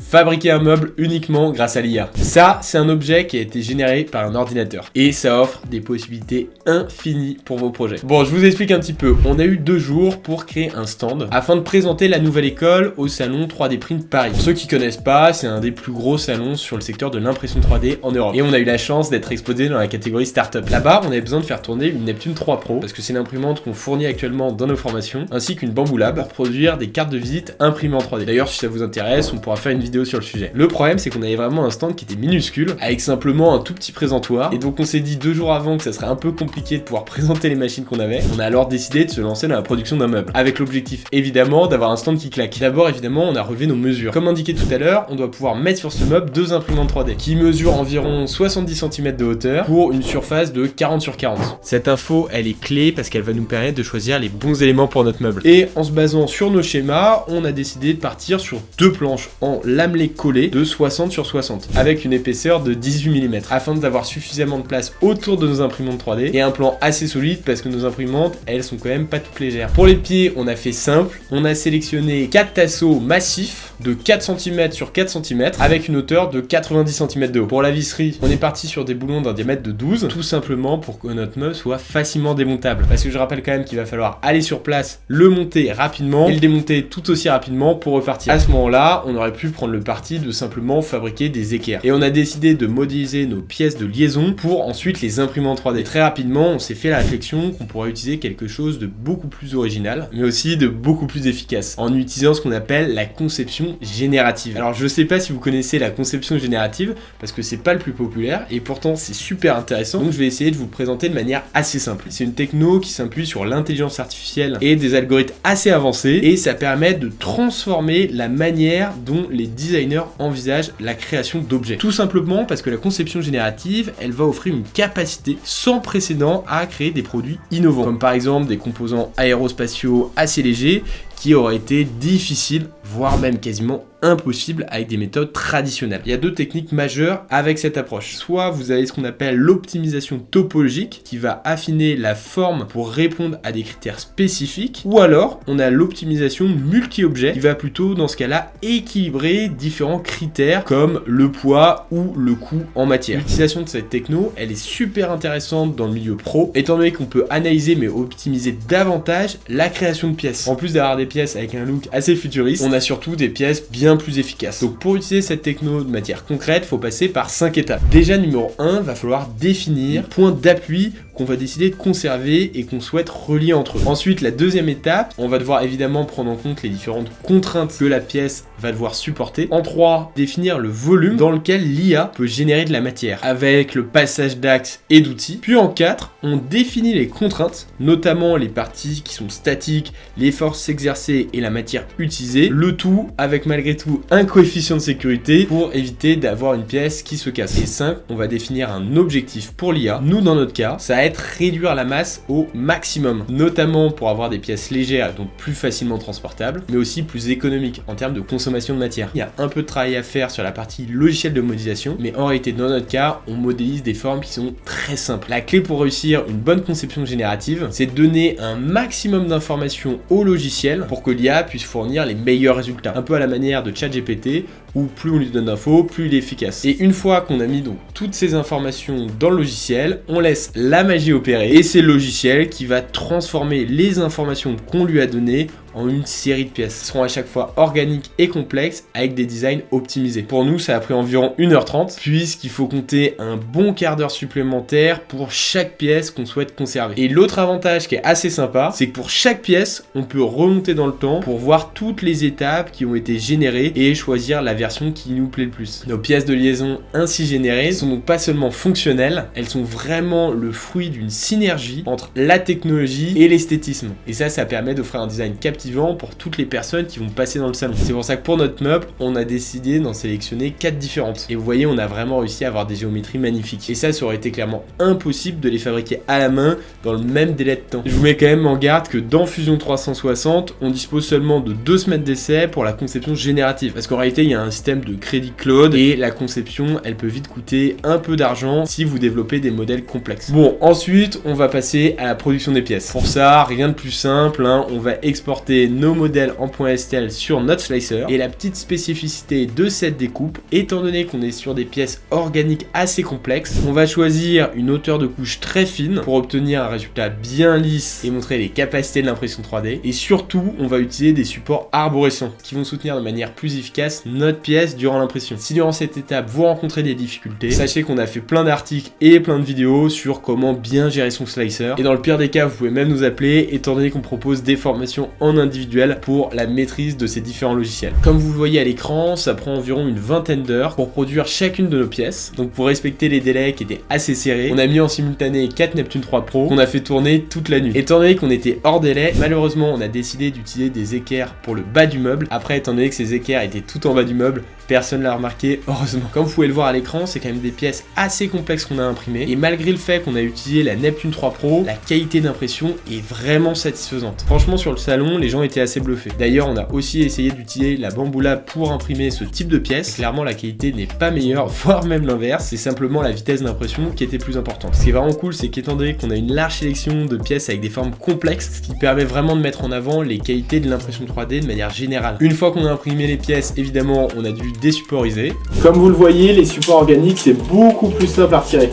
fabriquer un meuble uniquement grâce à l'IA. Ça, c'est un objet qui a été généré par un ordinateur et ça offre des possibilités infinies pour vos projets. Bon, je vous explique un petit peu. On a eu 2 jours pour créer un stand afin de présenter la nouvelle école au salon 3D Print Paris. Pour ceux qui connaissent pas, c'est un des plus gros salons sur le secteur de l'impression 3D en Europe. Et on a eu la chance d'être exposé dans la catégorie startup. Là-bas, on avait besoin de faire tourner une Neptune 3 Pro parce que c'est l'imprimante qu'on fournit actuellement dans nos formations, ainsi qu'une Bamboo Lab pour produire des cartes de visite imprimées en 3D. D'ailleurs, si ça vous intéresse, on pourra faire une vidéo sur le sujet. Le problème, c'est qu'on avait vraiment un stand qui était minuscule, avec simplement un tout petit présentoir, et donc on s'est dit 2 jours avant que ça serait un peu compliqué de pouvoir présenter les machines qu'on avait. On a alors décidé de se lancer dans la production d'un meuble, avec l'objectif évidemment d'avoir un stand qui claque. D'abord, évidemment, on a relevé nos mesures. Comme indiqué tout à l'heure, on doit pouvoir mettre sur ce meuble 2 imprimantes 3D qui mesurent environ 70 cm de hauteur pour une surface de 40 sur 40. Cette info, elle est clé parce qu'elle va nous permettre de choisir les bons éléments pour notre meuble. Et en se basant sur nos schémas, on a décidé de partir sur 2 planches en lamelé collé de 60 sur 60 avec une épaisseur de 18 mm afin d'avoir suffisamment de place autour de nos imprimantes 3D et un plan assez solide parce que nos imprimantes, elles sont quand même pas toutes légères. Pour les pieds, on a fait simple, on a sélectionné 4 tasseaux massifs de 4 cm sur 4 cm avec une hauteur de 90 cm de haut. Pour la visserie, on est parti sur des boulons d'un diamètre de 12, tout simplement pour que notre meuble soit facilement démontable. Parce que je rappelle quand même qu'il va falloir aller sur place, le monter rapidement et le démonter tout aussi rapidement pour repartir. À ce moment-là, on aurait pu prendre le parti de simplement fabriquer des équerres. Et on a décidé de modéliser nos pièces de liaison pour ensuite les imprimer en 3D. Et très rapidement, on s'est fait la réflexion qu'on pourrait utiliser quelque chose de beaucoup plus original, mais aussi de beaucoup plus efficace, en utilisant ce qu'on appelle la conception générative. Alors je sais pas si vous connaissez la conception générative, parce que c'est pas le plus populaire, et pourtant c'est super intéressant, donc je vais essayer de vous le présenter de manière assez simple. C'est une techno qui s'appuie sur l'intelligence artificielle et des algorithmes assez avancés, et ça permet de transformer la manière dont les designers envisagent la création d'objets. Tout simplement parce que la conception générative, elle va offrir une capacité sans précédent à créer des produits innovants, comme par exemple des composants aérospatiaux assez légers qui auraient été difficiles, voire même quasiment impossible avec des méthodes traditionnelles. Il y a 2 techniques majeures avec cette approche. Soit vous avez ce qu'on appelle l'optimisation topologique qui va affiner la forme pour répondre à des critères spécifiques, ou alors on a l'optimisation multi-objet qui va plutôt dans ce cas-là équilibrer différents critères comme le poids ou le coût en matière. L'utilisation de cette techno, elle est super intéressante dans le milieu pro, étant donné qu'on peut analyser mais optimiser davantage la création de pièces. En plus d'avoir des pièces avec un look assez futuriste, on a surtout des pièces bien plus efficaces. Donc pour utiliser cette techno de manière concrète, il faut passer par 5 étapes. Déjà numéro 1, va falloir définir les points d'appui qu'on va décider de conserver et qu'on souhaite relier entre eux. Ensuite, la deuxième étape, on va devoir évidemment prendre en compte les différentes contraintes que la pièce va devoir supporter. En 3, définir le volume dans lequel l'IA peut générer de la matière avec le passage d'axes et d'outils. Puis en 4, on définit les contraintes, notamment les parties qui sont statiques, les forces exercées et la matière utilisée, le tout avec malgré tout un coefficient de sécurité pour éviter d'avoir une pièce qui se casse. Et 5, on va définir un objectif pour l'IA. Nous, dans notre cas, ça va être réduire la masse au maximum, notamment pour avoir des pièces légères, donc plus facilement transportables, mais aussi plus économiques en termes de consommation de matière. Il y a un peu de travail à faire sur la partie logicielle de modélisation, mais en réalité, dans notre cas, on modélise des formes qui sont très simples. La clé pour réussir une bonne conception générative, c'est de donner un maximum d'informations au logiciel pour que l'IA puisse fournir les meilleurs résultats. Un peu à la manière de ChatGPT, où plus on lui donne d'infos, plus il est efficace. Et une fois qu'on a mis donc toutes ces informations dans le logiciel, on laisse la magie opérer, et c'est le logiciel qui va transformer les informations qu'on lui a données en une série de pièces. Elles seront à chaque fois organiques et complexes avec des designs optimisés. Pour nous, ça a pris environ 1h30 puisqu'il faut compter un bon quart d'heure supplémentaire pour chaque pièce qu'on souhaite conserver. Et l'autre avantage qui est assez sympa, c'est que pour chaque pièce, on peut remonter dans le temps pour voir toutes les étapes qui ont été générées et choisir la version qui nous plaît le plus. Nos pièces de liaison ainsi générées sont donc pas seulement fonctionnelles, elles sont vraiment le fruit d'une synergie entre la technologie et l'esthétisme. Et ça permet d'offrir un design captivant pour toutes les personnes qui vont passer dans le salon. C'est pour ça que pour notre meuble, on a décidé d'en sélectionner 4 différentes. Et vous voyez, on a vraiment réussi à avoir des géométries magnifiques. Et ça aurait été clairement impossible de les fabriquer à la main dans le même délai de temps. Je vous mets quand même en garde que dans Fusion 360, on dispose seulement de 2 semaines d'essai pour la conception générative. Parce qu'en réalité, il y a un système de crédit cloud et la conception, elle peut vite coûter un peu d'argent si vous développez des modèles complexes. Bon, ensuite, on va passer à la production des pièces. Pour ça, rien de plus simple, hein, on va exporter nos modèles en .stl sur notre slicer. Et la petite spécificité de cette découpe, étant donné qu'on est sur des pièces organiques assez complexes, on va choisir une hauteur de couche très fine pour obtenir un résultat bien lisse et montrer les capacités de l'impression 3D. Et surtout, on va utiliser des supports arborescents qui vont soutenir de manière plus efficace notre pièce durant l'impression. Si durant cette étape, vous rencontrez des difficultés, sachez qu'on a fait plein d'articles et plein de vidéos sur comment bien gérer son slicer. Et dans le pire des cas, vous pouvez même nous appeler, étant donné qu'on propose des formations en individuel pour la maîtrise de ces différents logiciels. Comme vous le voyez à l'écran, ça prend environ une vingtaine d'heures pour produire chacune de nos pièces. Donc pour respecter les délais qui étaient assez serrés, on a mis en simultané 4 Neptune 3 Pro qu'on a fait tourner toute la nuit. Étant donné qu'on était hors délai, malheureusement on a décidé d'utiliser des équerres pour le bas du meuble. Après, étant donné que ces équerres étaient tout en bas du meuble, personne l'a remarqué, heureusement. Comme vous pouvez le voir à l'écran, c'est quand même des pièces assez complexes qu'on a imprimées. Et malgré le fait qu'on a utilisé la Neptune 3 Pro, la qualité d'impression est vraiment satisfaisante. Franchement, sur le salon, les gens étaient assez bluffés. D'ailleurs, on a aussi essayé d'utiliser la Bambu Lab pour imprimer ce type de pièces. Clairement, la qualité n'est pas meilleure, voire même l'inverse. C'est simplement la vitesse d'impression qui était plus importante. Ce qui est vraiment cool, c'est qu'étant donné qu'on a une large sélection de pièces avec des formes complexes, ce qui permet vraiment de mettre en avant les qualités de l'impression 3D de manière générale. Une fois qu'on a imprimé les pièces, évidemment, on a dû désupportiser. Comme vous le voyez, les supports organiques, c'est beaucoup plus simple à retirer.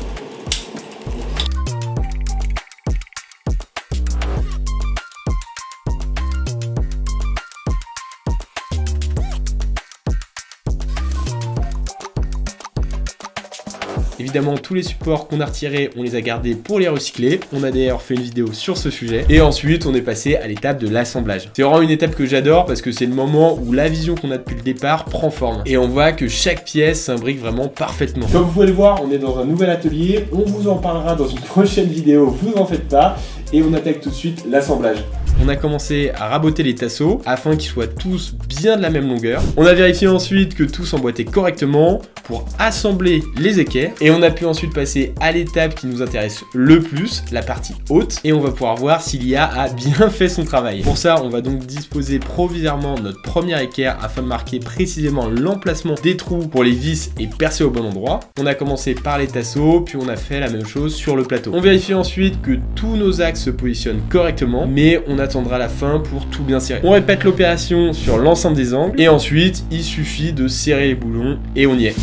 Évidemment, tous les supports qu'on a retirés, on les a gardés pour les recycler. On a d'ailleurs fait une vidéo sur ce sujet. Et ensuite, on est passé à l'étape de l'assemblage. C'est vraiment une étape que j'adore parce que c'est le moment où la vision qu'on a depuis le départ prend forme. Et on voit que chaque pièce s'imbrique vraiment parfaitement. Comme vous pouvez le voir, on est dans un nouvel atelier. On vous en parlera dans une prochaine vidéo, vous en faites pas. Et on attaque tout de suite l'assemblage. On a commencé à raboter les tasseaux afin qu'ils soient tous bien de la même longueur. On a vérifié ensuite que tout s'emboîtait correctement pour assembler les équerres. Et on a pu ensuite passer à l'étape qui nous intéresse le plus, la partie haute. Et on va pouvoir voir si l'IA a bien fait son travail. Pour ça, on va donc disposer provisoirement notre première équerre afin de marquer précisément l'emplacement des trous pour les vis et percer au bon endroit. On a commencé par les tasseaux, puis on a fait la même chose sur le plateau. On vérifie ensuite que tous nos axes se positionnent correctement, mais on attendra la fin pour tout bien serrer. On répète l'opération sur l'ensemble des angles et ensuite il suffit de serrer les boulons et on y est.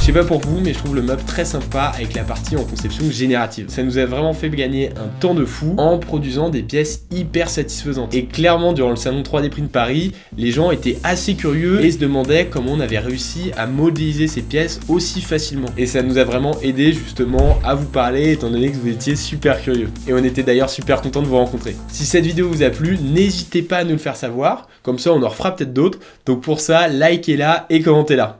Je sais pas pour vous, mais je trouve le meuble très sympa avec la partie en conception générative. Ça nous a vraiment fait gagner un temps de fou en produisant des pièces hyper satisfaisantes. Et clairement, durant le salon 3D Print Paris, les gens étaient assez curieux et se demandaient comment on avait réussi à modéliser ces pièces aussi facilement. Et ça nous a vraiment aidé justement à vous parler, étant donné que vous étiez super curieux. Et on était d'ailleurs super content de vous rencontrer. Si cette vidéo vous a plu, n'hésitez pas à nous le faire savoir, comme ça on en refera peut-être d'autres. Donc pour ça, likez-la et commentez-la.